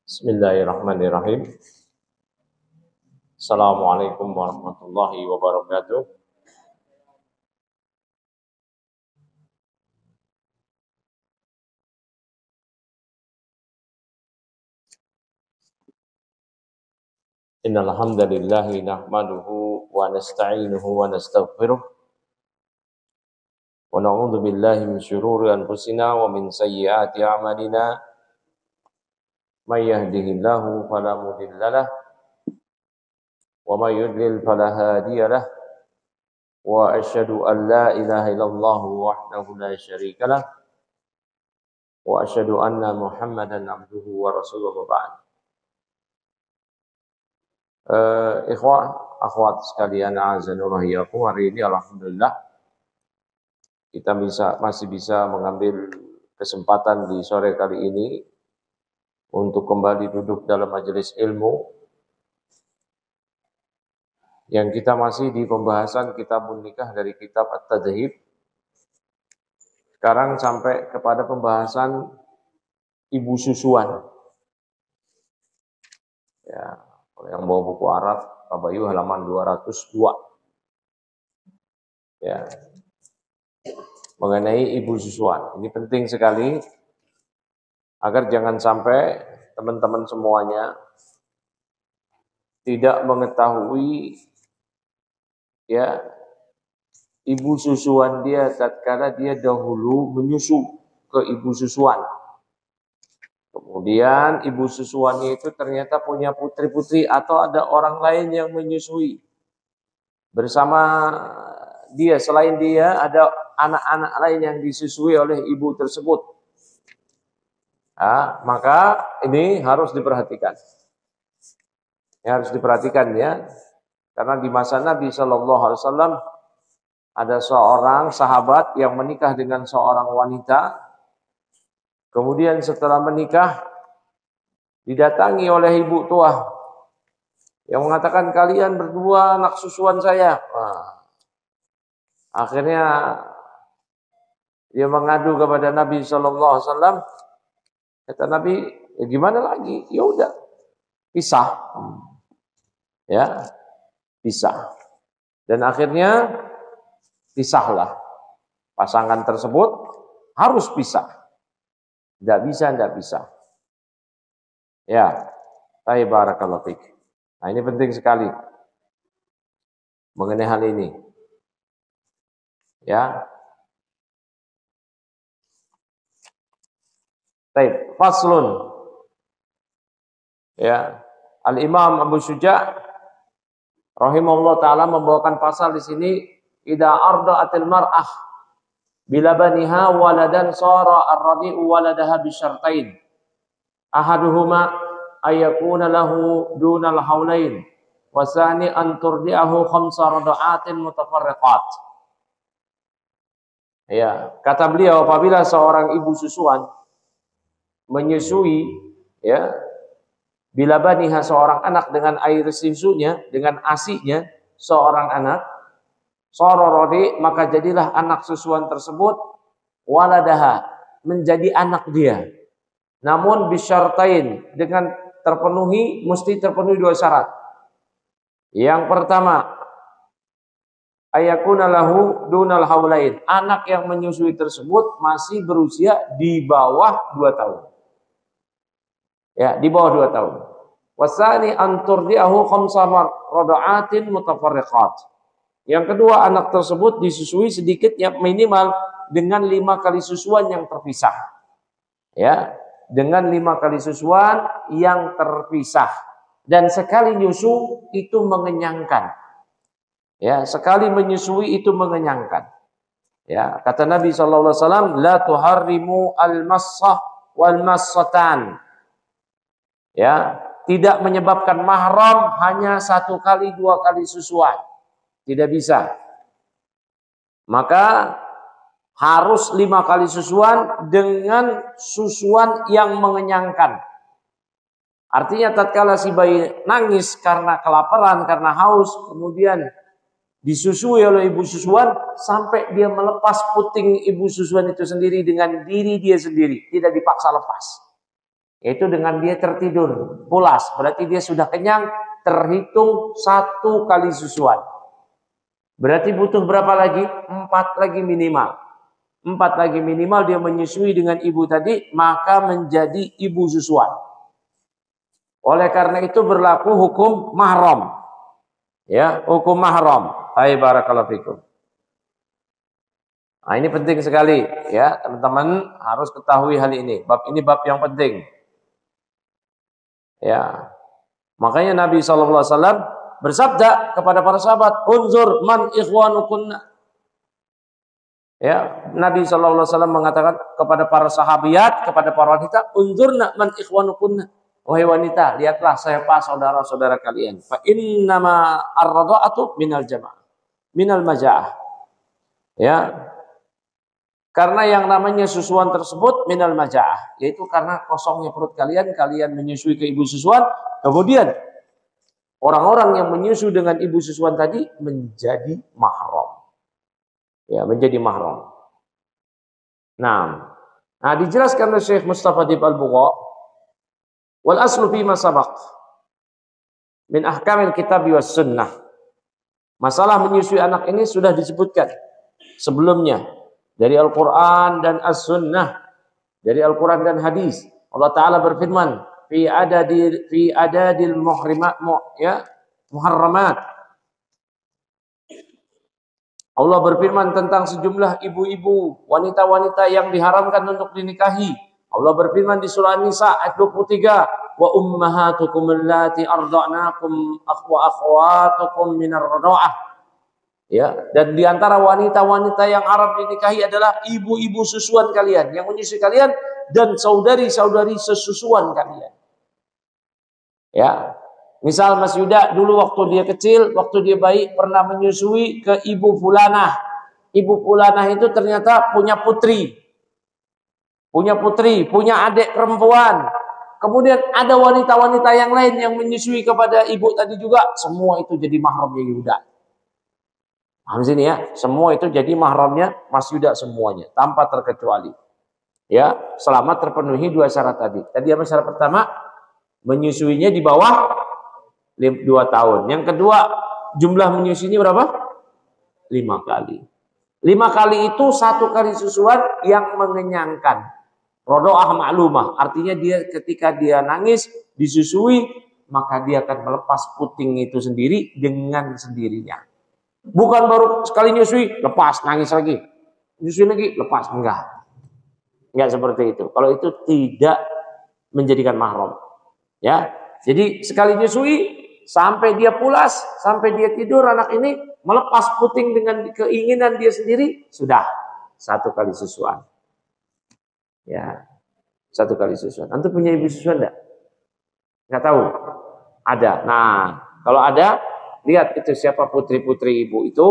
Bismillahirrahmanirrahim. Assalamualaikum warahmatullahi wabarakatuh. Innal hamdalillah nahmaduhu wa nasta'inuhu wa nastaghfiruh wa na'udzu billahi min shururi anfusina wa min sayyiati a'malina. May yahdihillahu fala mudhillalah wa may yudlil fala hadiyalah. Wa asyhadu an la ilaha illallah wahdahu la syarikalah wa asyhadu anna Muhammadan abduhu wa rasuluhu ba'd. Ikhwah, akhwat sekalian, azanullah yakum, hari ini alhamdulillah kita masih bisa mengambil kesempatan di sore kali ini untuk kembali duduk dalam majelis ilmu yang kita masih di pembahasan kitabun nikah dari kitab At-Tadhib. Sekarang sampai kepada pembahasan ibu susuan. Ya, kalau yang bawa buku Arab, Pak Bayu halaman 202. Ya. Mengenai ibu susuan. Ini penting sekali agar jangan sampai teman-teman semuanya tidak mengetahui ya ibu susuan dia tatkala dia dahulu menyusu ke ibu susuan. Kemudian ibu susuannya itu ternyata punya putri-putri atau ada orang lain yang menyusui bersama dia. Selain dia ada anak-anak lain yang disusui oleh ibu tersebut. Nah, maka ini harus diperhatikan. Ya, harus diperhatikan ya. Karena di masa Nabi Shallallahu Alaihi Wasallam ada seorang sahabat yang menikah dengan seorang wanita. Kemudian setelah menikah didatangi oleh ibu tua yang mengatakan, kalian berdua anak susuan saya. Nah, akhirnya dia mengadu kepada Nabi Shallallahu Alaihi Wasallam. Kata Nabi, ya gimana lagi? Ya udah, pisah. Ya, pisah. Dan akhirnya pisahlah. Pasangan tersebut harus pisah. Tidak bisa. Ya, barakallahu fiik. Nah, ini penting sekali mengenai hal ini. Ya. Faslun. Ya. Al-Imam Abu Syuja' rahimahullah taala membawakan pasal di sini, idza arda'atil mar'ah bilabaniha waladan sara ar-radi'u waladaha bisyartain. Ahaduhuma ayakuna lahu dunal haulain wasani an turdi'ahu khamsa rada'atin mutafarriqat. Ya, kata beliau, apabila seorang ibu susuan menyusui ya bilabaniha seorang anak dengan air susunya, dengan ASI-nya seorang anak, sara radi, maka jadilah anak susuan tersebut waladaha, menjadi anak dia. Namun bisyartain, dengan mesti terpenuhi dua syarat. Yang pertama, ayakuna lahu dunal haulain, anak yang menyusui tersebut masih berusia di bawah 2 tahun. Ya, di bawah 2 tahun. Wasani anturdiahu khamsa rada'atin mutafarriqat. Yang kedua, anak tersebut disusui sedikitnya minimal dengan 5 kali susuan yang terpisah. Ya, dengan 5 kali susuan yang terpisah. Dan sekali nyusu itu mengenyangkan. Ya, sekali menyusui itu mengenyangkan. Ya, kata Nabi sallallahu alaihi wasallam, la tuharrimu al-massah wal massatan. Ya, tidak menyebabkan mahram hanya 1 kali 2 kali susuan. Tidak bisa. Maka harus 5 kali susuan dengan susuan yang mengenyangkan. Artinya tatkala si bayi nangis karena kelaparan, karena haus, kemudian disusui oleh ibu susuan sampai dia melepas puting ibu susuan itu sendiri dengan diri dia sendiri, tidak dipaksa lepas. Yaitu dengan dia tertidur, pulas. Berarti dia sudah kenyang, terhitung 1 kali susuan. Berarti butuh berapa lagi? 4 lagi minimal. 4 lagi minimal dia menyusui dengan ibu tadi, maka menjadi ibu susuan. Oleh karena itu berlaku hukum mahram. Ya, hukum mahram. Hai barakallahu fikum. Nah, ini penting sekali ya, teman-teman harus ketahui hal ini. Bab ini bab yang penting. Ya. Makanya Nabi SAW bersabda kepada para sahabat, "Unzur man ikhwanukunna." Ya, Nabi SAW mengatakan kepada para sahabiat, kepada para wanita, "Unzurna man ikhwanukunna." Wahai wanita, lihatlah siapa saudara-saudara kalian. Fa innama ar-radha'atu minal jama'ah, minal maja'ah. Ya. Karena yang namanya susuan tersebut minal maja'ah, yaitu karena kosongnya perut kalian, kalian menyusui ke ibu susuan, kemudian orang-orang yang menyusu dengan ibu susuan tadi menjadi mahram. Ya, menjadi mahram. Nah, dijelaskan oleh Syekh Mustafa Dib Al-Bugha, wal aslu fi ma sabaq min ahkamil kitab was sunnah. Masalah menyusui anak ini sudah disebutkan sebelumnya dari Al-Quran dan As-Sunnah, dari Al-Quran dan hadis. Allah Ta'ala berfirman, fi adadil muharramat. Allah berfirman tentang sejumlah ibu-ibu, wanita-wanita yang diharamkan untuk dinikahi. Allah berfirman di surah An-Nisa ayat 23, wa ummahatukum allati arda'nakum wa akhwatukum minar radha'ah. Ya, dan diantara wanita-wanita yang haram dinikahi adalah ibu-ibu susuan kalian, yang menyusui kalian, dan saudari-saudari sesusuan kalian. Ya, misal Mas Yuda dulu waktu dia kecil, waktu dia bayi pernah menyusui ke ibu fulanah. Ibu fulanah itu ternyata punya putri, punya adik perempuan. Kemudian ada wanita-wanita yang lain yang menyusui kepada ibu tadi juga, semua itu jadi mahramnya Yuda. Paham sini ya, semua itu jadi mahramnya Mas Yuda semuanya, tanpa terkecuali. Ya, selama terpenuhi 2 syarat tadi. Tadi apa syarat pertama? Menyusuinya di bawah 2 tahun. Yang kedua, jumlah menyusuinya berapa? 5 kali. 5 kali itu 1 kali susuan yang mengenyangkan. Rodho'ah ma'lumah, artinya dia ketika dia nangis, disusui, maka dia akan melepas puting itu sendiri dengan sendirinya. Bukan baru sekali nyusui, lepas, nangis lagi. Nyusui lagi, lepas. Enggak seperti itu. Kalau itu tidak menjadikan mahram. Ya. Jadi sekali nyusui, sampai dia pulas, sampai dia tidur, anak ini melepas puting dengan keinginan dia sendiri, sudah 1 kali susuan. Ya. 1 kali susuan. Antum punya ibu susuan enggak? Enggak tahu. Ada. Nah, kalau ada, lihat itu siapa putri-putri ibu itu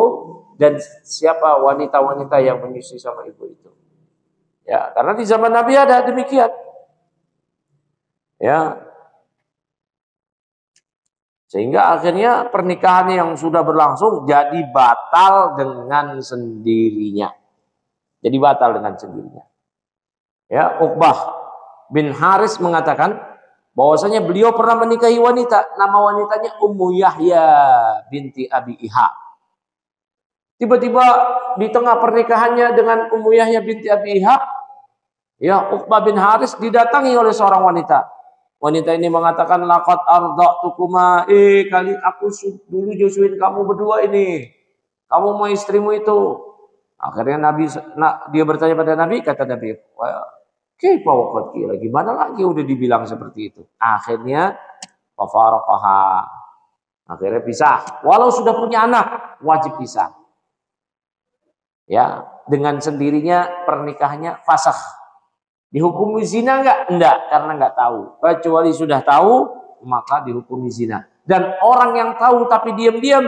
dan siapa wanita-wanita yang menyusui sama ibu itu. Ya, karena di zaman Nabi ada demikian. Ya. Sehingga akhirnya pernikahan yang sudah berlangsung jadi batal dengan sendirinya. Jadi batal dengan sendirinya. Ya, Uqbah bin Haris mengatakan bahwasanya beliau pernah menikahi wanita, nama wanitanya Ummu Yahya binti Abi Ihab. Tiba-tiba di tengah pernikahannya dengan Ummu Yahya binti Abi Ihab, ya Uqbah bin Haris didatangi oleh seorang wanita. Wanita ini mengatakan, laqad arda'tukuma, kali aku dulu nyusuin kamu berdua ini. Kamu mau istrimu itu. Akhirnya dia bertanya pada Nabi, kata Nabi, kaifa waqad qila, gimana lagi udah dibilang seperti itu. Akhirnya fafaraqaha. Akhirnya pisah. Walau sudah punya anak, wajib pisah. Ya, dengan sendirinya pernikahannya fasakh. Dihukumi zina enggak? Enggak, karena enggak tahu. Kecuali sudah tahu, maka dihukumi zina. Dan orang yang tahu tapi diam-diam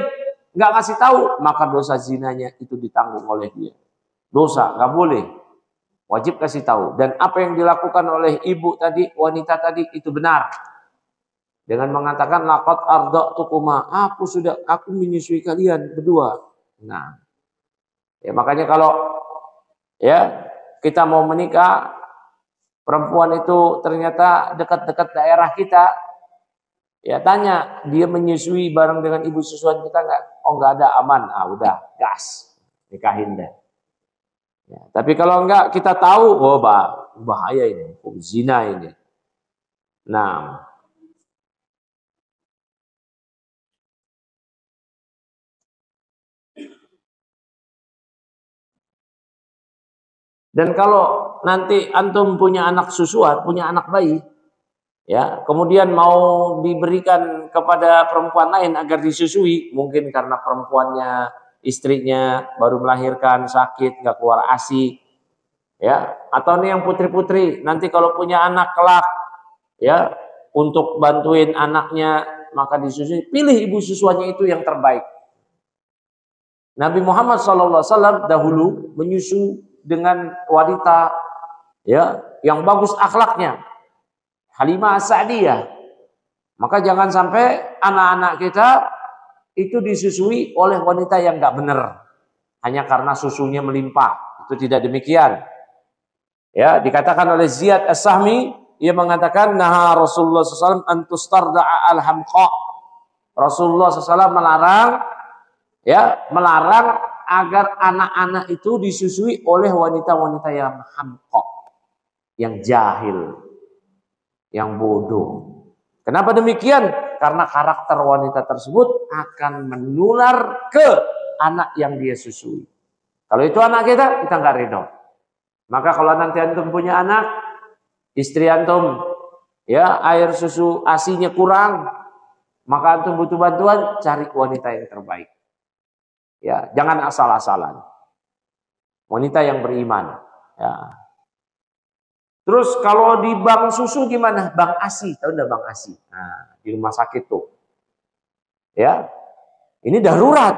enggak ngasih tahu, maka dosa zinanya itu ditanggung oleh dia. Dosa, enggak boleh. Wajib kasih tahu. Dan apa yang dilakukan oleh ibu tadi, wanita tadi, itu benar. Dengan mengatakan, laqad arda'tukuma, aku menyusui kalian berdua. Nah, ya makanya kalau ya kita mau menikah, perempuan itu ternyata dekat-dekat daerah kita, ya tanya, dia menyusui bareng dengan ibu susuan kita nggak? Oh nggak ada, aman. Ah udah, gas, nikahin deh. Ya, tapi kalau enggak kita tahu, oh bahaya ini, zina ini. Nah, dan kalau nanti antum punya anak susuan, punya anak bayi, ya, kemudian mau diberikan kepada perempuan lain agar disusui, mungkin karena perempuannya, istrinya baru melahirkan, sakit, nggak keluar ASI, ya, atau nih yang putri-putri, nanti kalau punya anak kelak, ya, untuk bantuin anaknya maka disusui, pilih ibu susuannya itu yang terbaik. Nabi Muhammad SAW dahulu menyusu dengan wanita, ya, yang bagus akhlaknya, Halimah As-Sa'diyah. Maka jangan sampai anak-anak kita itu disusui oleh wanita yang nggak benar hanya karena susunya melimpah. Itu tidak demikian. Ya, dikatakan oleh Ziyad As-Sahmi, ia mengatakan naha Rasulullah SAW antustarda'a al-hamqa. Rasulullah SAW melarang, ya, melarang agar anak-anak itu disusui oleh wanita-wanita yang hamqa, yang jahil, yang bodoh. Kenapa demikian? Karena karakter wanita tersebut akan menular ke anak yang dia susui. Kalau itu anak kita nggak ridho. Maka kalau nanti antum punya anak, istri antum, ya, air susu ASI-nya kurang, maka antum butuh bantuan, cari wanita yang terbaik. Ya, jangan asal-asalan. Wanita yang beriman. Ya. Terus kalau di bank susu gimana? Bank ASI, tahu enggak bank ASI? Nah, di rumah sakit tuh. Ya. Ini darurat.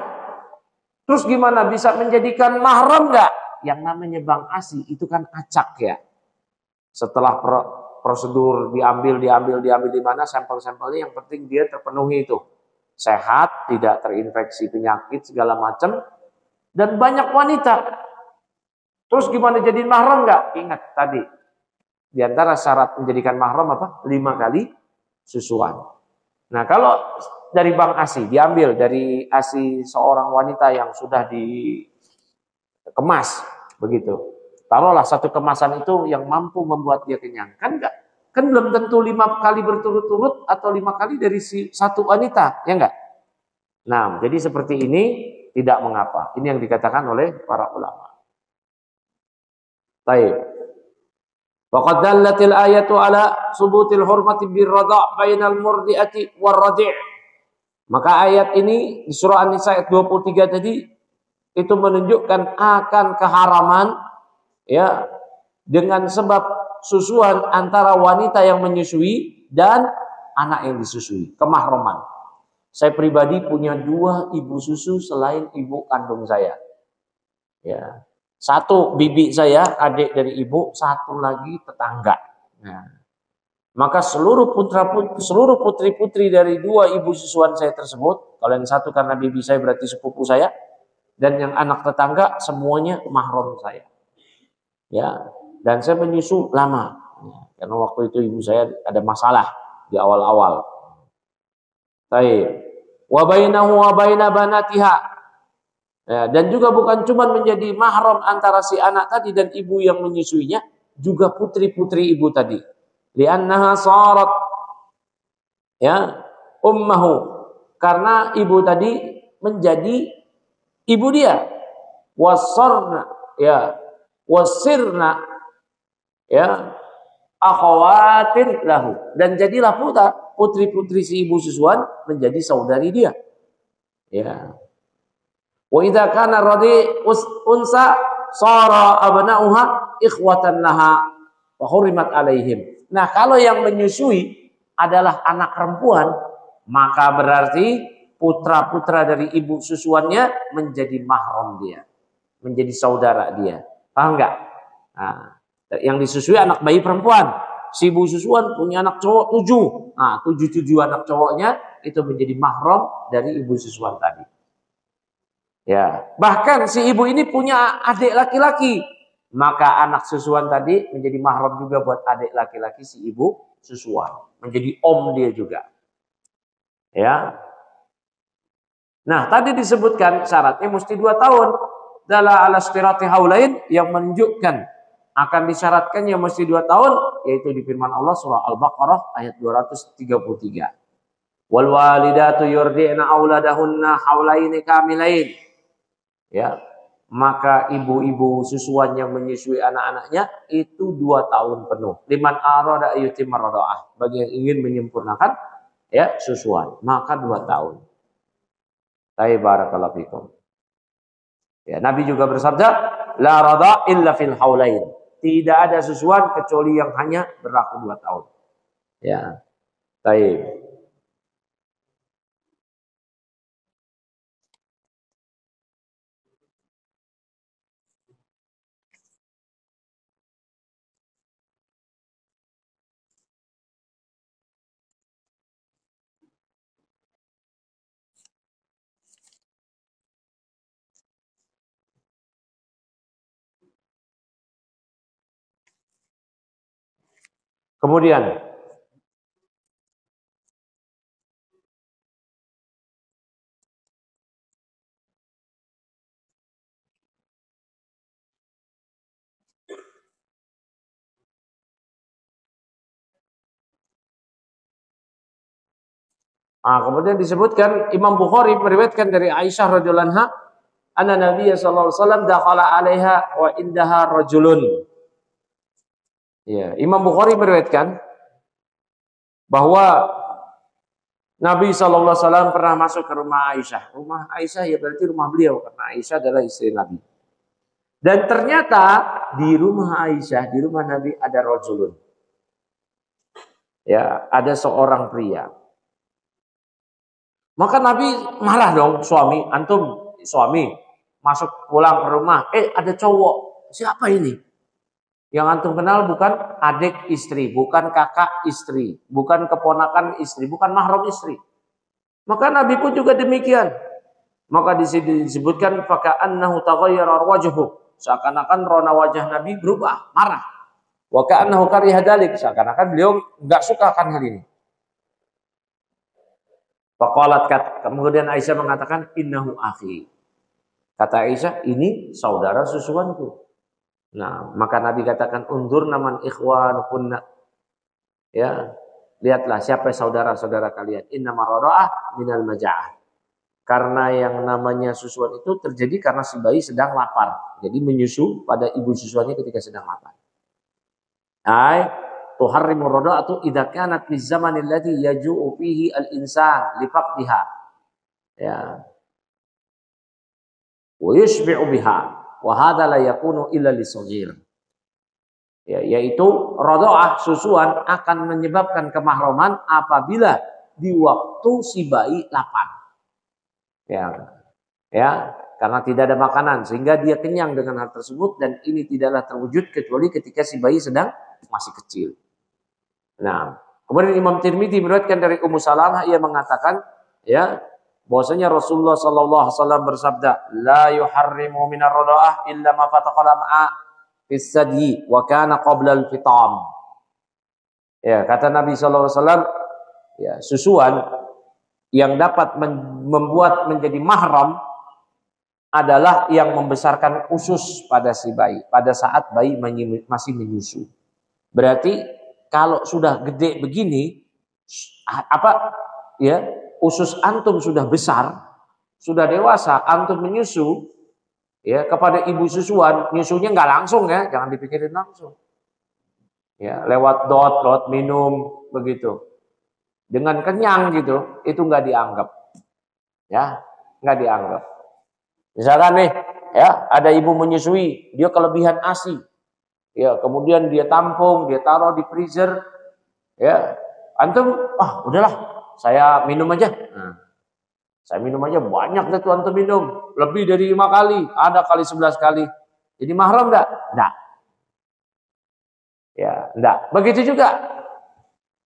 Terus gimana bisa menjadikan mahram enggak? Yang namanya bank ASI itu kan acak ya. Setelah prosedur diambil di mana sampel-sampelnya, yang penting dia terpenuhi itu. Sehat, tidak terinfeksi penyakit segala macam, dan banyak wanita. Terus gimana jadi mahram enggak? Ingat tadi, di antara syarat menjadikan mahram apa? 5 kali susuan. Nah, kalau dari bank ASI, diambil dari ASI seorang wanita yang sudah dikemas, begitu. Taruhlah satu kemasan itu yang mampu membuat dia kenyang. Kan enggak? Kan belum tentu 5 kali berturut-turut atau 5 kali dari satu wanita, ya enggak? Nah, jadi seperti ini tidak mengapa. Ini yang dikatakan oleh para ulama. Baik. Faqad dallatil ayatu ala subutil hurmati birrada' bainal murdi'ati warradi'. Maka ayat ini di surah An-Nisa ayat 23 tadi itu menunjukkan akan keharaman, ya, dengan sebab susuan antara wanita yang menyusui dan anak yang disusui, kemahraman. Saya pribadi punya 2 ibu susu selain ibu kandung saya. Ya. Satu bibi saya, adik dari ibu, satu lagi tetangga. Nah, maka seluruh putri-putri dari 2 ibu susuan saya tersebut, kalau yang satu karena bibi saya berarti sepupu saya, dan yang anak tetangga semuanya mahram saya. Ya, dan saya menyusu lama, ya, karena waktu itu ibu saya ada masalah di awal-awal. Baik. Wa bainahu wa baina banatiha. Ya, dan juga bukan cuma menjadi mahram antara si anak tadi dan ibu yang menyusuinya, juga putri-putri ibu tadi. Li'annaha sarat, ya, ummahu, karena ibu tadi menjadi ibu dia. Wasarna, ya, wasirna, ya, akhawatin lahu, dan jadilah putri-putri si ibu susuan menjadi saudari dia. Ya. Wa idza kana radi unsa sara abna'uha ikhwatan laha wa hurimat alaihim. Nah, kalau yang menyusui adalah anak perempuan, maka berarti putra-putra dari ibu susuannya menjadi mahram dia, menjadi saudara dia. Paham enggak? Nah, yang disusui anak bayi perempuan, si ibu susuan punya anak cowok 7. Nah, 7 anak cowoknya itu menjadi mahram dari ibu susuan tadi. Ya, bahkan si ibu ini punya adik laki-laki. maka anak susuan tadi menjadi mahram juga buat adik laki-laki si ibu susuan, menjadi om dia juga. Ya. Nah, tadi disebutkan syaratnya mesti 2 tahun. Dalla ala istirati haulain, yang menunjukkan akan disyaratkannya mesti 2 tahun, yaitu di firman Allah surah Al-Baqarah ayat 233. Wal walidatu yurdi'na auladahunna haulaini kamilain. Ya, maka ibu-ibu susuan yang menyusui anak-anaknya itu 2 tahun penuh. Liman arada yutimma radha'ah, bagi yang ingin menyempurnakan ya susuan, maka 2 tahun. Barakallahu fikum. Ya, Nabi juga bersabda, la radha' illa fil haulain. Tidak ada susuan kecuali yang hanya berlaku 2 tahun. Ya. Baik. Kemudian kemudian disebutkan Imam Bukhari meriwayatkan dari Aisyah radhiyallahu anha, anna Nabi sallallahu alaihi wasallam dakhala 'alaiha wa indaha rajulun. Ya, Imam Bukhari meriwayatkan bahwa Nabi sallallahu alaihi wasallam pernah masuk ke rumah Aisyah. Rumah Aisyah ya berarti rumah beliau, karena Aisyah adalah istri Nabi. Dan ternyata di rumah Aisyah, di rumah Nabi ada rajulun. Ya, ada seorang pria. Maka Nabi marah dong, suami, antum suami masuk pulang ke rumah, ada cowok. Siapa ini? Yang antum kenal bukan adik istri, bukan kakak istri, bukan keponakan istri, bukan mahram istri. Maka Nabi pun juga demikian. Maka di sini disebutkan faka'annahu taghayyara wajhuhu. Seakan-akan rona wajah Nabi berubah, marah. Wa ka'annahu kariha dzalik, seakan-akan beliau enggak suka akan hal ini. Faqalat, kemudian Aisyah mengatakan innahu akhi. Kata Aisyah, ini saudara susuanku. Nah, maka Nabi katakan undur naman ikhwanukunna. Ya, lihatlah siapa saudara-saudara kalian. Innama radha'ah minal maja'ah. Karena yang namanya susuan itu terjadi karena si bayi sedang lapar. Jadi menyusu pada ibu susuannya ketika sedang lapar. Tuharrimu radha'atu idza kanat fi zamanil ladzi yaju'u fihi al-insan li faqdiha. Ya. Wa yushbi'u biha wa hadza la yakunu illa lisaghir. Ya, yaitu radha'ah susuan akan menyebabkan kemahraman apabila di waktu si bayi lapar. Ya. Ya, karena tidak ada makanan sehingga dia kenyang dengan hal tersebut, dan ini tidaklah terwujud kecuali ketika si bayi sedang masih kecil. Nah, kemudian Imam Tirmidzi meriwayatkan dari Ummu Salamah, ia mengatakan ya bahwasanya Rasulullah sallallahu alaihi wasallam bersabda, la yuharrimu minar radha'ah illa ma fataqala ma'a fis sadyi wa kana qabla al-fitam. Ya, kata Nabi sallallahu alaihi wasallam, ya, susuan yang dapat membuat menjadi mahram adalah yang membesarkan usus pada si bayi pada saat bayi masih menyusu. Berarti kalau sudah gede begini, usus antum sudah besar, sudah dewasa, antum menyusu, ya, kepada ibu susuan, nyusunya nggak langsung ya, jangan dipikirin langsung. Ya, lewat dot minum begitu. Dengan kenyang gitu, itu nggak dianggap. Ya, nggak dianggap. Misalkan nih, ya, ada ibu menyusui, dia kelebihan ASI. Ya, kemudian dia tampung, dia taruh di freezer. Ya, antum, udahlah, saya minum aja. Nah, saya minum aja, banyak deh tuh antum minum. Lebih dari 5 kali, ada kali 11 kali. Jadi mahram enggak? Enggak. Ya, enggak. Begitu juga.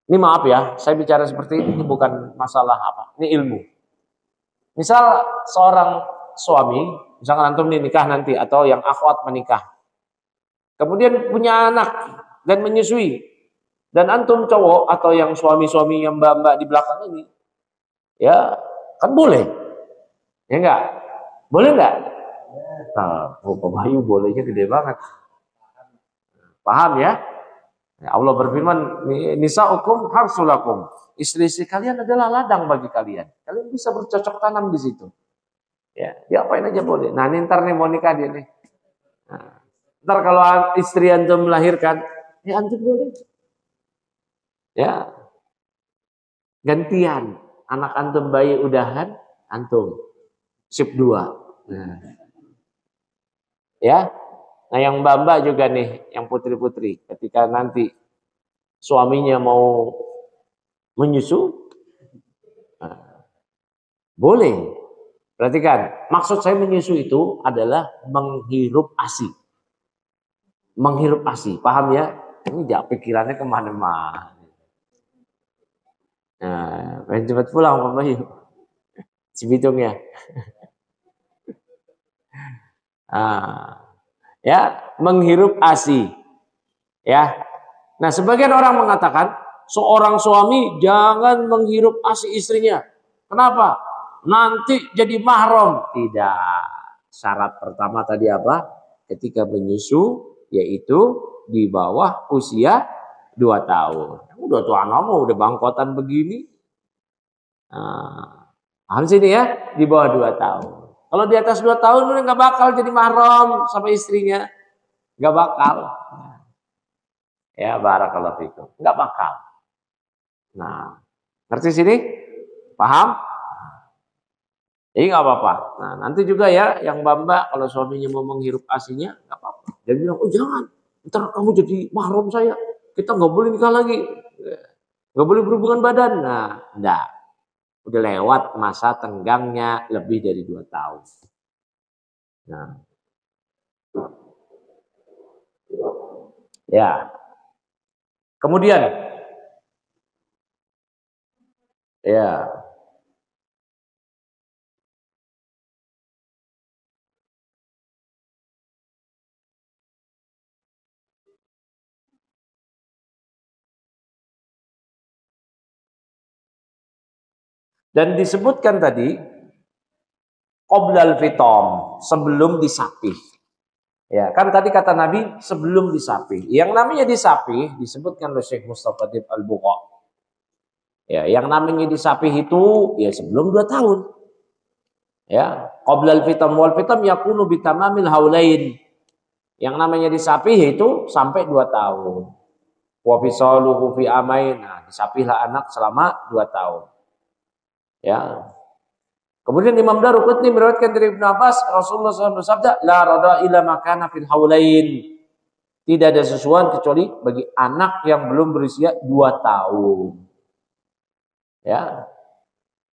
Ini maaf ya, saya bicara seperti ini bukan masalah apa. Ini ilmu. Misal seorang suami, misalkan antum nih nikah nanti atau yang akhwat menikah. kemudian punya anak dan menyusui, dan antum cowok atau yang suami-suami yang mbak-mbak di belakang ini, ya kan boleh, ya enggak? Boleh enggak? Nah, Pak Bayu bolehnya gede banget. Paham ya? Allah berfirman, nisa'ukum harsulakum. Istri-istri kalian adalah ladang bagi kalian. Kalian bisa bercocok tanam di situ. Ya, diapain aja boleh. Nah, ini ntar nih mau nikah dia nih. Nah, ntar kalau istri antum melahirkan, ya antum boleh. Ya, gantian. Anak antum bayi udahan, antum sip 2. Nah, ya. Nah, yang mbak-mbak juga nih, yang putri-putri, ketika nanti suaminya mau menyusu, nah, boleh. Perhatikan, maksud saya menyusu itu adalah menghirup ASI. Menghirup ASI, paham ya? Ini jangan pikirannya kemana-mana. Nah, pengen cepat pulang Pak Bayu. Cibitungnya. Nah, ya, menghirup ASI. Ya. Nah, sebagian orang mengatakan seorang suami jangan menghirup ASI istrinya. Kenapa? Nanti jadi mahram. Tidak. Syarat pertama tadi apa? Ketika menyusu, yaitu di bawah usia 2 tahun. Udah tuh anakmu udah bangkotan begini. Nah, paham sini ya? Di bawah 2 tahun. Kalau di atas 2 tahun udah nggak bakal jadi mahram sama istrinya. Nggak bakal. Ya, barakallahu fikum. Nggak bakal. Nah, ngerti sini? Paham? Jadi nggak apa-apa. Nah, nanti juga ya, yang mbak kalau suaminya mau menghirup ASINya, nggak apa-apa. Dia bilang, oh jangan, ntar kamu jadi mahram saya. Kita nggak boleh nikah lagi, nggak boleh berhubungan badan. Nah, enggak. Udah lewat masa tenggangnya lebih dari 2 tahun. Nah, ya. Kemudian, ya. Dan disebutkan tadi qoblal fitom, sebelum disapih. Ya, kan tadi kata Nabi sebelum disapih. Yang namanya disapih disebutkan oleh Syekh Mustafa Dib Al-Buqa. Ya, yang namanya disapih itu ya sebelum 2 tahun. Ya, qoblal fitom wal fitom yakunu bitamamil haulain. Yang namanya disapih itu sampai 2 tahun. Wa fisaluhu fi amain. Nah, disapihlah anak selama 2 tahun. Ya. Kemudian Imam Daruqutni meriwayatkan dari Ibnu Abbas, Rasulullah SAW bersabda, la rada ila makana fil haulain. Tidak ada sesuatu kecuali bagi anak yang belum berusia 2 tahun. Ya.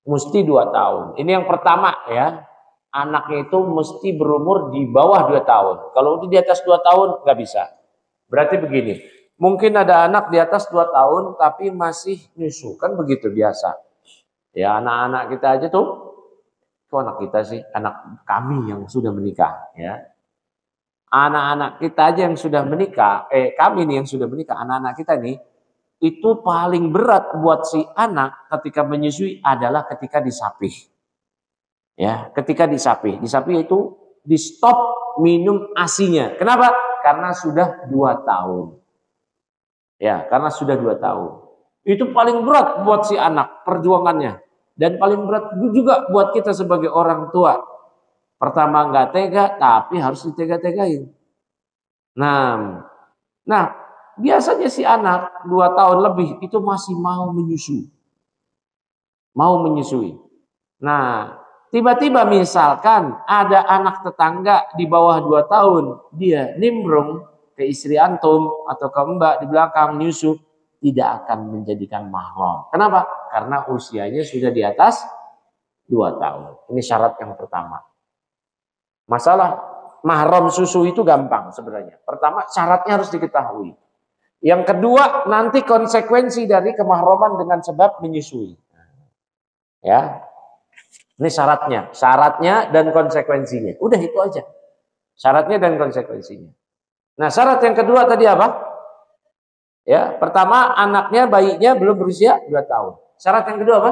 Mesti 2 tahun. Ini yang pertama ya. Anaknya itu mesti berumur di bawah 2 tahun. Kalau di atas 2 tahun nggak bisa. Berarti begini, mungkin ada anak di atas 2 tahun tapi masih nyusu, kan begitu biasa. Ya, anak-anak kita aja tuh, kok anak kita sih, anak kami yang sudah menikah, ya. Anak-anak kita aja yang sudah menikah, kami nih yang sudah menikah, anak-anak kita nih, itu paling berat buat si anak ketika menyusui adalah ketika disapih. Ya, ketika disapih. Disapih itu di stop minum ASINya. Kenapa? Karena sudah 2 tahun. Ya, karena sudah 2 tahun. Itu paling berat buat si anak perjuangannya. Dan paling berat juga buat kita sebagai orang tua. Pertama nggak tega, tapi harus ditega-tegain. Nah, biasanya si anak 2 tahun lebih itu masih mau menyusui. Mau menyusui. Nah, tiba-tiba misalkan ada anak tetangga di bawah 2 tahun. Dia nimbrung ke istri antum atau ke mbak di belakang nyusu. Tidak akan menjadikan mahram. Kenapa? Karena usianya sudah di atas 2 tahun. Ini syarat yang pertama. Masalah mahram susu itu gampang sebenarnya. Pertama, syaratnya harus diketahui. Yang kedua, nanti konsekuensi dari kemahraman dengan sebab menyusui. Ya. Ini syaratnya dan konsekuensinya. Udah itu aja. Syaratnya dan konsekuensinya. Nah, syarat yang kedua tadi apa? Ya, pertama anaknya, bayinya belum berusia 2 tahun. Syarat yang kedua apa?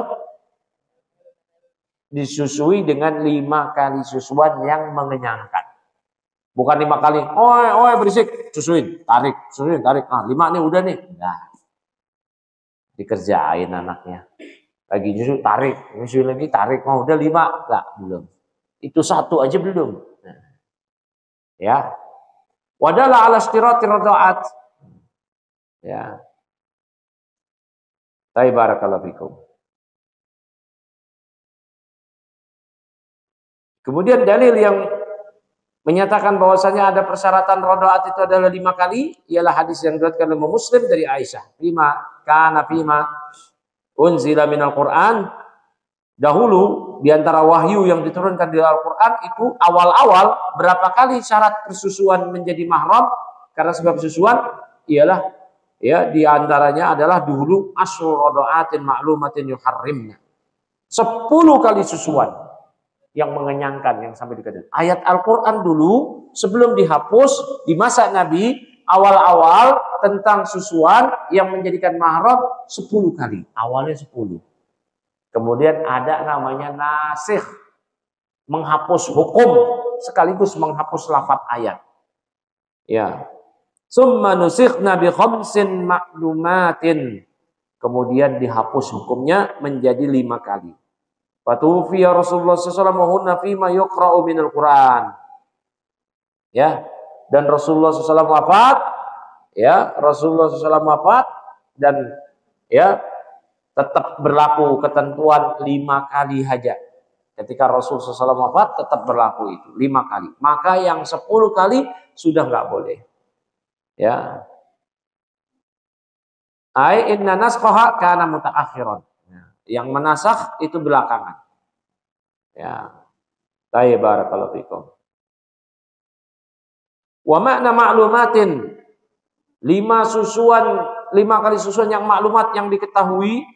Disusui dengan 5 kali susuan yang mengenyangkan. Bukan 5 kali, oi berisik, susuin, tarik. Ah, 5 nih udah nih. Nah, dikerjain anaknya. Lagi nyusu lagi, tarik. Oh, udah 5. Lah, belum. Itu 1 aja belum. Nah, ya. Wadala ala istirati radha'at. Ya. Barakallahu fikum. Kemudian dalil yang menyatakan bahwasanya ada persyaratan radha'at itu adalah 5 kali, ialah hadis yang diriwayatkan oleh Muslim dari Aisyah. Kana fima unzila minal Qur'an. Dahulu di antara wahyu yang diturunkan di Al-Qur'an itu awal-awal berapa kali syarat persusuan menjadi mahram karena sebab susuan ialah ya di antaranya adalah dulu asrul radha'atin ma'lumatin yuharrimna. 10 kali susuan yang mengenyangkan yang sampai dikatakan. Ayat Al-Qur'an dulu sebelum dihapus di masa Nabi awal-awal tentang susuan yang menjadikan mahram 10 kali. Awalnya 10. Kemudian ada namanya nasikh, menghapus hukum sekaligus menghapus lafaz ayat. Ya. Summa nusikhna bi khamsin ma'lumatin. Kemudian dihapus hukumnya menjadi 5 kali. Fatufiya Rasulullah sallallahu alaihi wasallam fima yuqra'u minal Qur'an. Ya. Dan Rasulullah sallallahu wafat, ya, Rasulullah sallallahu wafat dan ya tetap berlaku ketentuan 5 kali saja. Ketika Rasul SAW wafat tetap berlaku itu 5 kali. Maka yang 10 kali sudah nggak boleh. Ya. Ai inna naskhaha kana mutaakhiran. Yang menasakh itu belakangan. Ya. Barakallahu fikum. Wa makna ma'lumatin 5 kali susuan yang maklumat yang diketahui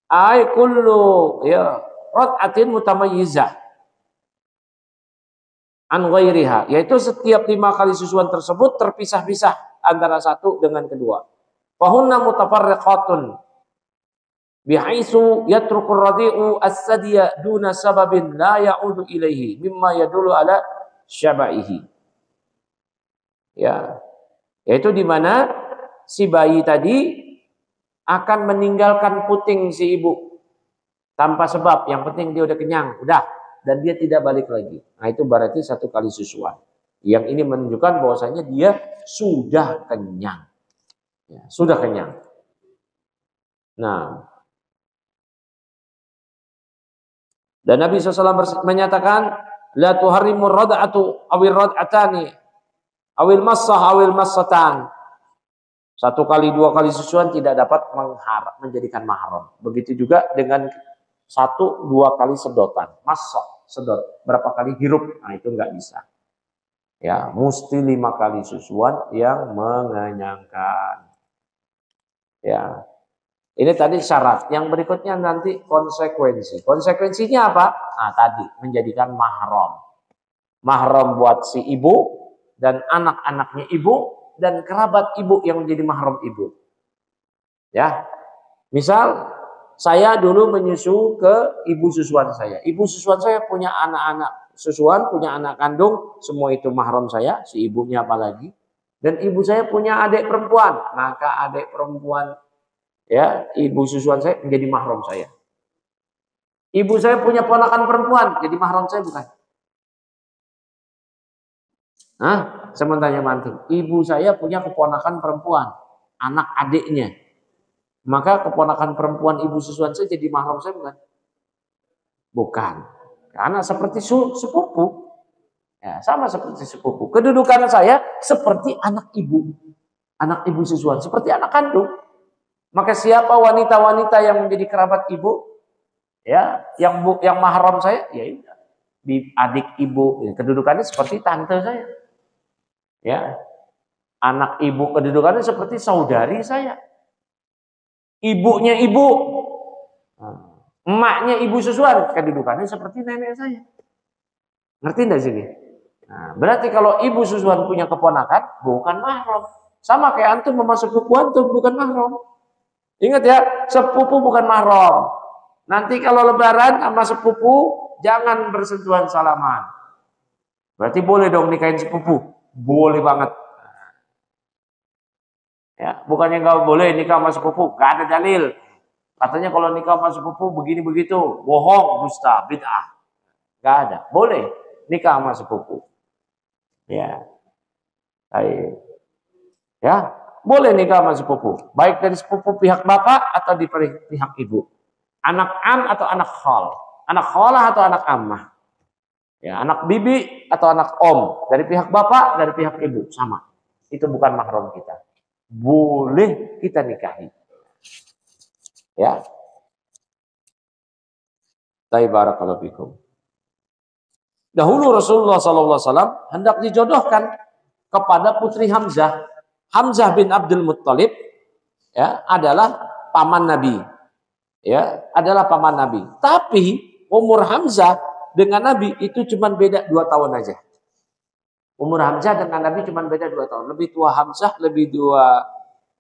ay kullu ya rad'atin mutamayyizah an ghairiha, yaitu setiap 5 kali susuan tersebut terpisah-pisah antara satu dengan kedua. Fahunna mutafarriqatun bihaitsu yatruku ar-radi'u as-sadiya duna sababin la ya'udu ilaihi mimma yadullu ala syabaihi. Ya, yaitu di mana si bayi tadi akan meninggalkan puting si ibu tanpa sebab. Yang penting dia udah kenyang, udah, dan dia tidak balik lagi. Nah, itu berarti 1 kali susuan. Yang ini menunjukkan bahwasanya dia sudah kenyang. Ya, sudah kenyang. Nah, dan Nabi SAW menyatakan la tuharrimur rad'atu awil rad'atani awil massah awil massatan. 1 kali 2 kali susuan tidak dapat menjadikan mahram. Begitu juga dengan 1 2 kali sedotan. Massah, sedot. Berapa kali hirup? Nah, itu nggak bisa. Ya, mesti 5 kali susuan yang mengenyangkan. Ya. Ini tadi syarat. Yang berikutnya nanti konsekuensi. Konsekuensinya apa? Nah, tadi menjadikan mahram. Mahram buat si ibu dan anak-anaknya ibu dan kerabat ibu yang menjadi mahram ibu. Ya. Misal saya dulu menyusu ke ibu susuan saya. Ibu susuan saya punya anak-anak susuan, punya anak kandung, semua itu mahram saya, si ibunya apalagi. Dan ibu saya punya adik perempuan, maka adik perempuan ya, ibu susuan saya menjadi mahram saya. Ibu saya punya ponakan perempuan, jadi mahram saya bukan? Hah? Saya mau tanya mantu. Ibu saya punya keponakan perempuan, anak adiknya. Maka keponakan perempuan ibu susuan saya jadi mahram saya bukan? Bukan. Karena seperti sepupu. Ya, sama seperti sepupu. Kedudukan saya seperti anak ibu. Anak ibu susuan, seperti anak kandung. Maka siapa wanita-wanita yang menjadi kerabat ibu, ya, yang mahram saya, ya adik ibu, ya, kedudukannya seperti tante saya. Ya, anak ibu kedudukannya seperti saudari saya. Ibunya ibu, emaknya ibu susuan, kedudukannya seperti nenek saya. Ngerti enggak sini? Nah, berarti kalau ibu susuan punya keponakan, bukan mahram. Sama kayak antum sama sepupu antum, bukan mahram. Ingat ya, sepupu bukan mahram. Nanti kalau lebaran sama sepupu, jangan bersentuhan salaman. Berarti boleh dong nikahin sepupu. Boleh banget. Ya, bukannya nggak boleh nikah sama sepupu, nggak ada dalil. Katanya kalau nikah sama sepupu begini begitu, bohong, dusta, bid'ah. Nggak ada. Boleh nikah sama sepupu. Ya, baik. Ya, boleh nikah sama sepupu. Baik dari sepupu pihak bapak atau di pihak ibu. Anak am atau anak khal. Anak khalah atau anak ammah. Ya, anak bibi atau anak om. Dari pihak bapak, dari pihak ibu. Sama. Itu bukan mahram kita. Boleh kita nikahi. Ya. Barakallahu fikum. Dahulu Rasulullah SAW hendak dijodohkan kepada putri Hamzah. Hamzah bin Abdul Muttalib ya, adalah paman Nabi. Ya, adalah paman Nabi. Tapi umur Hamzah dengan Nabi itu cuma beda 2 tahun aja. Umur Hamzah dengan Nabi cuma beda 2 tahun. Lebih tua Hamzah, lebih tua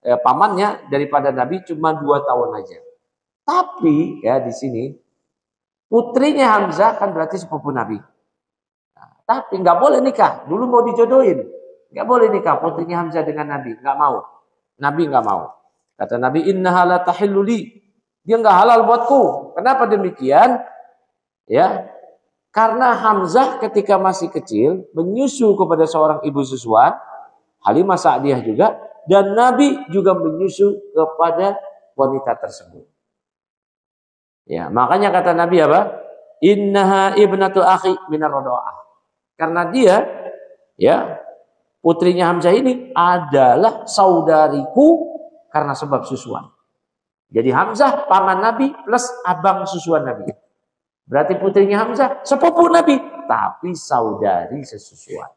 pamannya daripada Nabi cuma 2 tahun aja. Tapi ya di sini putrinya Hamzah kan berarti sepupu Nabi. Nah, tapi nggak boleh nikah. Dulu mau dijodohin, nggak boleh nikah putrinya Hamzah dengan Nabi. Nggak mau. Nabi nggak mau. Kata Nabi, innaha la tahillu li. Dia nggak halal buatku. Kenapa demikian? Ya, karena Hamzah ketika masih kecil menyusu kepada seorang ibu susuan, Halimah Sa'diyah juga, dan Nabi juga menyusu kepada wanita tersebut. Ya, makanya kata Nabi apa? Innaha ibnatu akhi minar radha'ah. Karena dia, ya, putrinya Hamzah ini adalah saudariku karena sebab susuan. Jadi Hamzah paman Nabi plus abang susuan Nabi. Berarti putrinya Hamzah sepupu Nabi, tapi saudari sesusuan.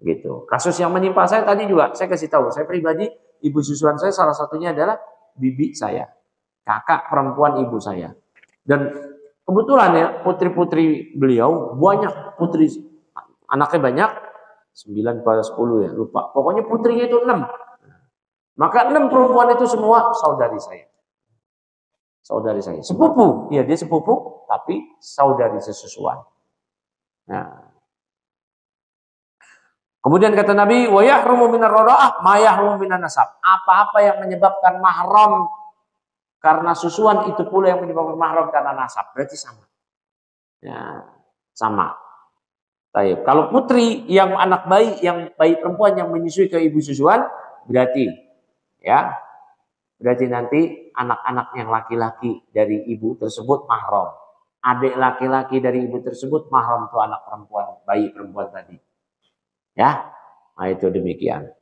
Gitu. Kasus yang menimpa saya tadi juga saya kasih tahu. Saya pribadi ibu susuan saya salah satunya adalah bibi saya, kakak perempuan ibu saya. Dan kebetulan ya putri-putri beliau banyak, putri anaknya banyak, 9 pada 10 ya lupa. Pokoknya putrinya itu 6. Maka 6 perempuan itu semua saudari saya. Saudari saya. Sepupu. Ya, dia sepupu, tapi saudari sesusuan. Nah. Kemudian kata Nabi, wa yahrumu minar radha'ah ma yahrumu minan nasab. Apa-apa yang menyebabkan mahram karena susuan itu pula yang menyebabkan mahram karena nasab. Berarti sama. Ya, sama. Baik. Kalau putri yang anak bayi, yang bayi perempuan yang menyusui ke ibu susuan, berarti ya, berarti nanti anak-anak yang laki-laki dari ibu tersebut mahram. Adik laki-laki dari ibu tersebut mahram tuh anak perempuan, bayi perempuan tadi. Ya, nah itu demikian.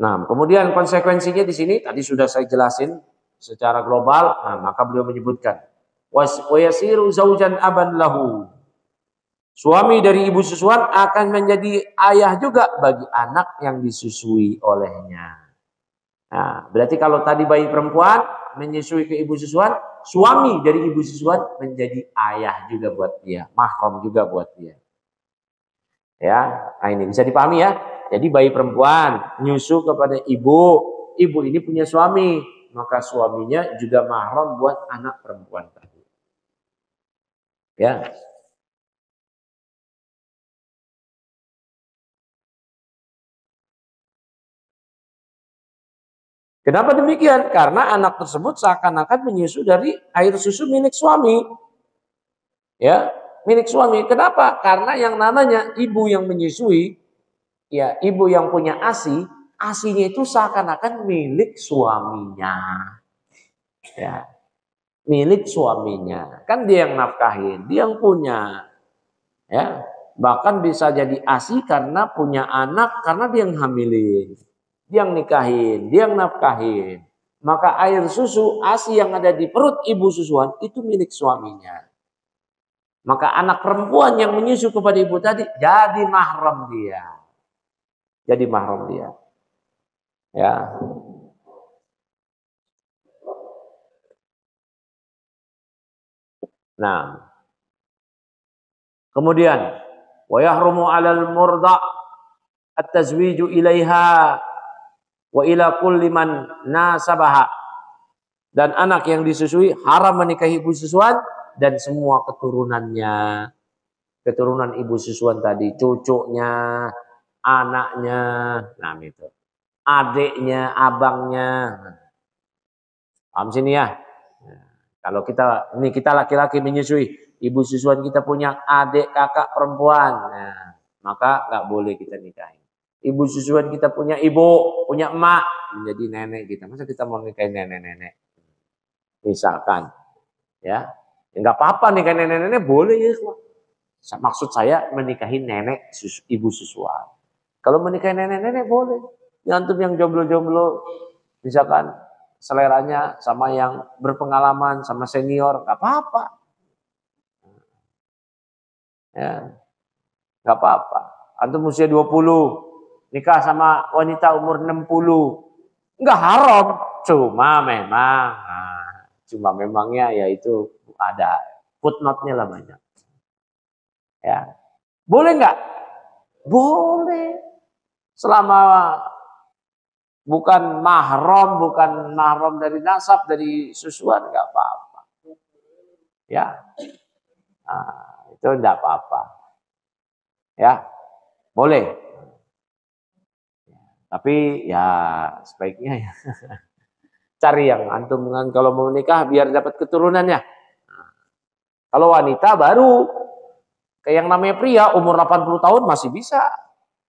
Nah, kemudian konsekuensinya di sini tadi sudah saya jelasin secara global. Nah, maka beliau menyebutkan wa yasiru zaujan aban lahu. Suami dari ibu susuan akan menjadi ayah juga bagi anak yang disusui olehnya. Nah, berarti kalau tadi bayi perempuan menyusui ke ibu susuan, suami dari ibu susuan menjadi ayah juga buat dia, mahram juga buat dia. Ya, nah ini bisa dipahami ya. Jadi bayi perempuan nyusu kepada ibu, ibu ini punya suami, maka suaminya juga mahram buat anak perempuan tadi. Ya. Kenapa demikian? Karena anak tersebut seakan-akan menyusu dari air susu milik suami. Ya, milik suami. Kenapa? Karena yang namanya ibu yang menyusui, ya, ibu yang punya ASI, ASInya itu seakan-akan milik suaminya. Ya, milik suaminya. Kan dia yang nafkahin, dia yang punya. Ya, bahkan bisa jadi ASI karena punya anak, karena dia yang hamilin. Dia yang nikahin, dia yang nafkahin. Maka air susu ASI yang ada di perut ibu susuan itu milik suaminya. Maka anak perempuan yang menyusu kepada ibu tadi jadi mahram dia. Jadi mahram dia. Ya. Nah, kemudian wa yahrumu 'alal murda' at-tazwiju ilaiha wa ila kulli man nasabaha. Dan anak yang disusui haram menikahi ibu susuan dan semua keturunannya. Keturunan ibu susuan tadi, cucunya, anaknya, nah itu. Adiknya, abangnya. Paham sini ya? Nah, kalau kita laki-laki menyusui, ibu susuan kita punya adik, kakak perempuan, nah, maka nggak boleh kita nikahi. Ibu susuan kita punya ibu, punya emak, menjadi nenek kita. Masa kita mau nikahin nenek-nenek? Misalkan, ya, nggak apa-apa nikahin nenek-nenek, boleh ya. Maksud saya menikahi nenek ibu susuan. Kalau menikahi nenek-nenek boleh. Antum yang jomblo-jomblo, misalkan seleranya sama yang berpengalaman, sama senior, nggak apa-apa. Ya, nggak apa-apa. Antum usia 20, nikah sama wanita umur 60, nggak haram. Cuma memangnya ya itu ada footnote-nya lah banyak. Ya, boleh nggak? Boleh. Selama bukan mahram dari nasab, dari susuan, nggak apa-apa. Ya, nah, itu nggak apa-apa. Ya, boleh. Tapi ya sebaiknya ya cari yang antum kalau mau nikah biar dapat keturunannya. Nah, kalau wanita baru, kayak yang namanya pria umur 80 tahun masih bisa.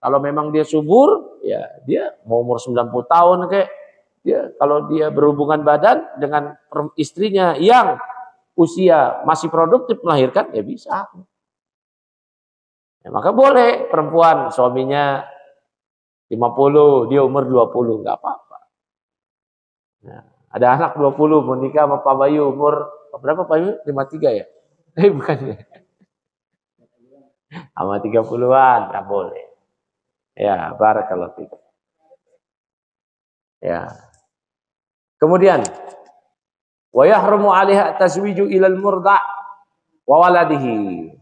Kalau memang dia subur, ya dia mau umur 90 tahun kayak dia, kalau dia berhubungan badan dengan istrinya yang usia masih produktif melahirkan, ya bisa. Ya, maka boleh perempuan suaminya 50, dia umur 20, nggak apa-apa. Nah, ada anak 20 mau nikah sama Pak Bayu umur berapa Pak Bayu? 53 ya? Bukan ya. Sama 30-an, nggak boleh. Ya, barakallahu fiik. Ya. Kemudian wa yahrumu 'alaiha tazwiju ilal murda' wa waladihi.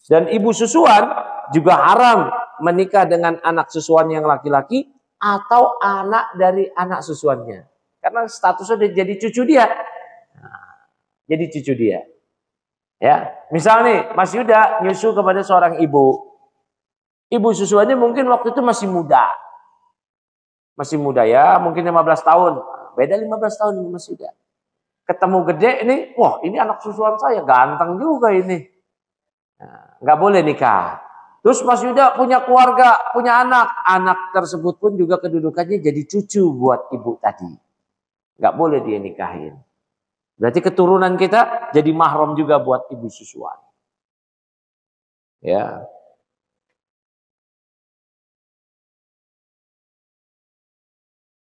Dan ibu susuan juga haram menikah dengan anak susuan yang laki-laki atau anak dari anak susuannya. Karena statusnya jadi cucu dia. Nah, jadi cucu dia. Ya, misalnya nih Mas Yuda nyusu kepada seorang ibu. Ibu susuannya mungkin waktu itu masih muda. Masih muda ya, mungkin 15 tahun. Beda 15 tahun ini Mas Yuda. Ketemu gede ini, wah ini anak susuan saya, ganteng juga ini. Nah, nggak boleh nikah. Terus Mas Yuda punya keluarga, punya anak. Anak tersebut pun juga kedudukannya jadi cucu buat ibu tadi. Nggak boleh dia nikahin. Berarti keturunan kita jadi mahram juga buat ibu susuan. Ya.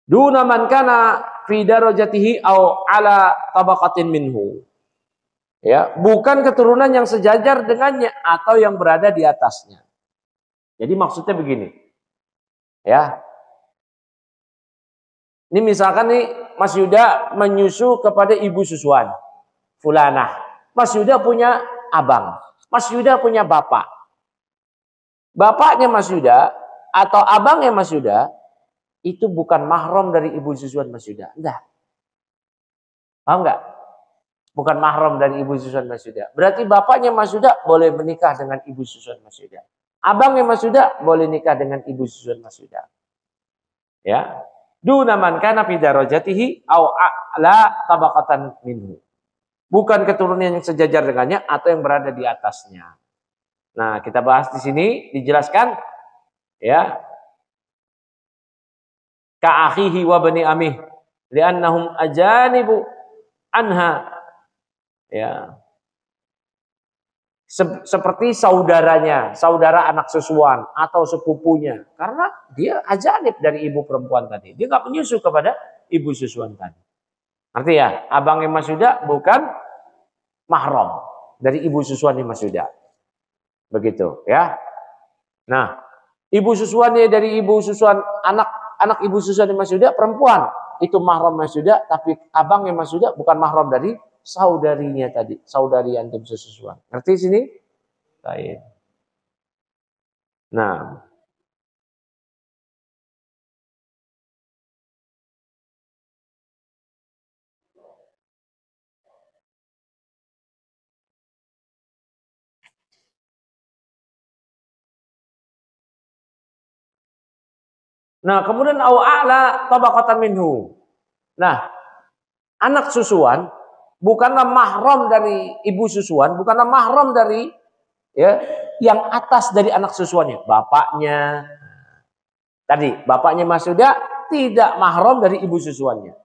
Duna man kana fi darajatihi au ala tabaqatin minhu. Ya, bukan keturunan yang sejajar dengannya atau yang berada di atasnya. Jadi maksudnya begini. Ya. Ini misalkan nih Mas Yuda menyusu kepada ibu susuan fulanah. Mas Yuda punya abang. Mas Yuda punya bapak. Bapaknya Mas Yuda atau abangnya Mas Yuda itu bukan mahram dari ibu susuan Mas Yuda. Enggak. Paham enggak? Bukan mahram dari ibu susuan Mas Yuda. Berarti bapaknya Mas Yuda boleh menikah dengan ibu susuan Mas Yuda. Abangnya Mas Yuda boleh nikah dengan ibu susuan Mas Yuda. Ya. Duna man kana fi darajatihi au a'la tabaqatan minhu. Bukan keturunan yang sejajar dengannya atau yang berada di atasnya. Nah, kita bahas di sini dijelaskan ya. Ka akhihi wa bani amih li'annahum ajanibu anha. Ya. Seperti saudaranya, saudara anak susuan atau sepupunya, karena dia ajanib dari ibu perempuan tadi. Dia nggak menyusu kepada ibu susuan tadi. Artinya ya, abangnya Mas Yuda bukan mahram dari ibu susuannya Mas Yuda. Begitu ya. Nah, ibu susuannya dari ibu susuan anak ibu susuannya Mas Yuda perempuan, itu mahram Mas Yuda, tapi abangnya Mas Yuda bukan mahram dari saudarinya tadi, saudari antum sesusuan. Ngerti sini? Baik. Nah, kemudian au a'la tabaqatan minhu. Nah, anak susuan bukanlah mahram dari ibu susuan, bukanlah mahram dari ya yang atas dari anak susuannya, bapaknya. Tadi bapaknya Masuda tidak mahram dari ibu susuannya.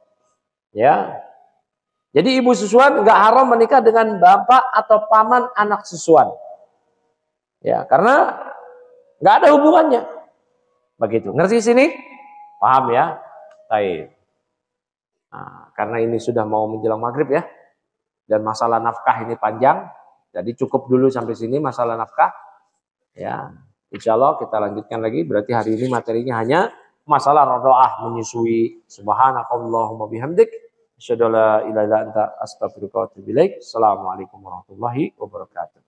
Ya. Jadi ibu susuan nggak haram menikah dengan bapak atau paman anak susuan. Ya, karena nggak ada hubungannya. Begitu. Ngerti sini? Paham ya? Baik. Nah, karena ini sudah mau menjelang maghrib ya. Dan masalah nafkah ini panjang. Jadi cukup dulu sampai sini masalah nafkah. Ya, insya Allah kita lanjutkan lagi. Berarti hari ini materinya hanya masalah rodoah menyusui. Subhanakallahumma bihamdik. Asyhadu an la ilaha illa anta astaghfiruka wa atubu ilaik. Assalamualaikum warahmatullahi wabarakatuh.